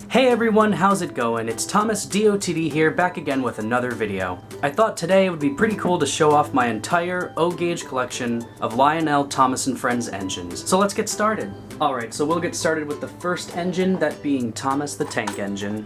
Hey everyone, how's it going? It's thomasdotd here, back again with another video. I thought today it would be pretty cool to show off my entire O-Gauge collection of Lionel Thomas and Friends engines. So let's get started. Alright, so we'll get started with the first engine, that being Thomas the Tank Engine.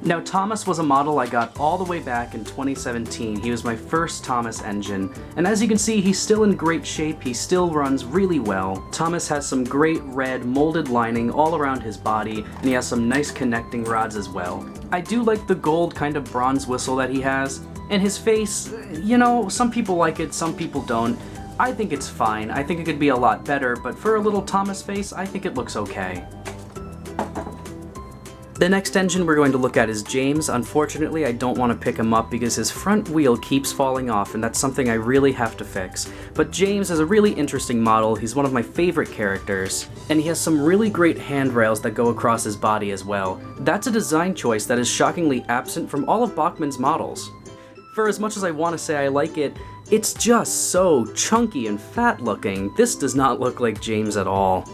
Now, Thomas was a model I got all the way back in 2017. He was my first Thomas engine, and as you can see, he's still in great shape. He still runs really well. Thomas has some great red molded lining all around his body, and he has some nice connecting rods as well. I do like the gold kind of bronze whistle that he has, and his face, you know, some people like it, some people don't. I think it's fine. I think it could be a lot better, but for a little Thomas face, I think it looks okay. The next engine we're going to look at is James. Unfortunately, I don't want to pick him up because his front wheel keeps falling off, and that's something I really have to fix. But James is a really interesting model. He's one of my favorite characters, and he has some really great handrails that go across his body as well. That's a design choice that is shockingly absent from all of Bachmann's models. For as much as I want to say I like it, it's just so chunky and fat looking. This does not look like James at all.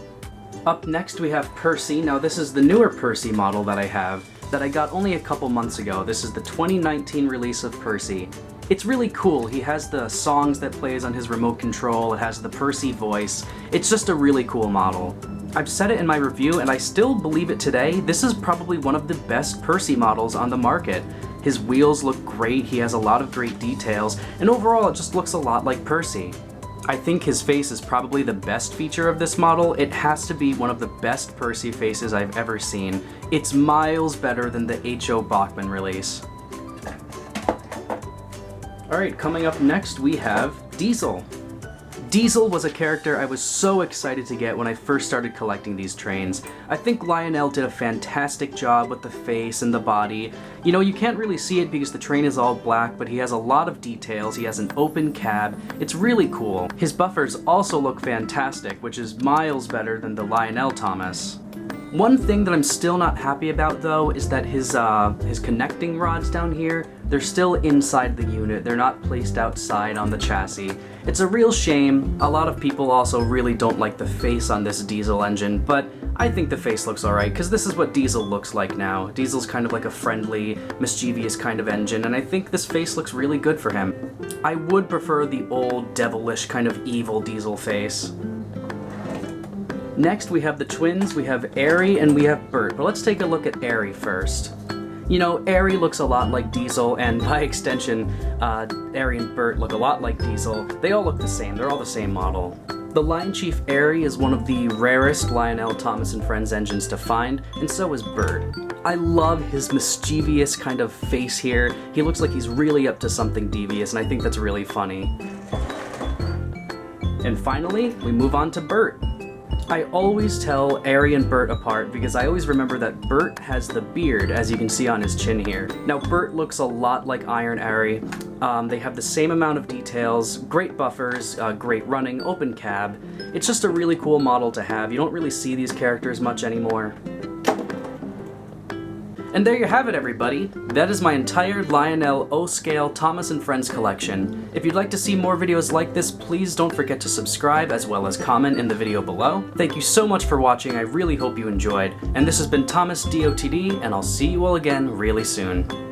Up next we have Percy. Now this is the newer Percy model that I have, that I got only a couple months ago. This is the 2019 release of Percy. It's really cool. He has the songs that plays on his remote control, it has the Percy voice. It's just a really cool model. I've said it in my review and I still believe it today. This is probably one of the best Percy models on the market. His wheels look great, he has a lot of great details, and overall it just looks a lot like Percy. I think his face is probably the best feature of this model. It has to be one of the best Percy faces I've ever seen. It's miles better than the H.O. Bachmann release. Alright, coming up next we have Diesel. Diesel was a character I was so excited to get when I first started collecting these trains. I think Lionel did a fantastic job with the face and the body. You know, you can't really see it because the train is all black, but he has a lot of details. He has an open cab. It's really cool. His buffers also look fantastic, which is miles better than the Lionel Thomas. One thing that I'm still not happy about though is that his connecting rods down here, they're still inside the unit. They're not placed outside on the chassis. It's a real shame. A lot of people also really don't like the face on this Diesel engine, but I think the face looks alright because this is what Diesel looks like now. Diesel's kind of like a friendly, mischievous kind of engine, and I think this face looks really good for him. I would prefer the old, devilish, kind of evil Diesel face. Next we have the twins, we have Ari and we have Bert, but let's take a look at Ari first. You know, Ari looks a lot like Diesel, and by extension, Ari and Bert look a lot like Diesel. They all look the same, they're all the same model. The Lion Chief Ari is one of the rarest Lionel Thomas and Friends engines to find, and so is Bert. I love his mischievous kind of face here. He looks like he's really up to something devious, and I think that's really funny. And finally, we move on to Bert. I always tell Ari and Bert apart because I always remember that Bert has the beard, as you can see on his chin here. Now Bert looks a lot like Iron Ari. They have the same amount of details, great buffers, great running, open cab. It's just a really cool model to have. You don't really see these characters much anymore. And there you have it, everybody. That is my entire Lionel O-Scale Thomas and Friends collection. If you'd like to see more videos like this, please don't forget to subscribe as well as comment in the video below. Thank you so much for watching, I really hope you enjoyed. And this has been thomasdotd, and I'll see you all again really soon.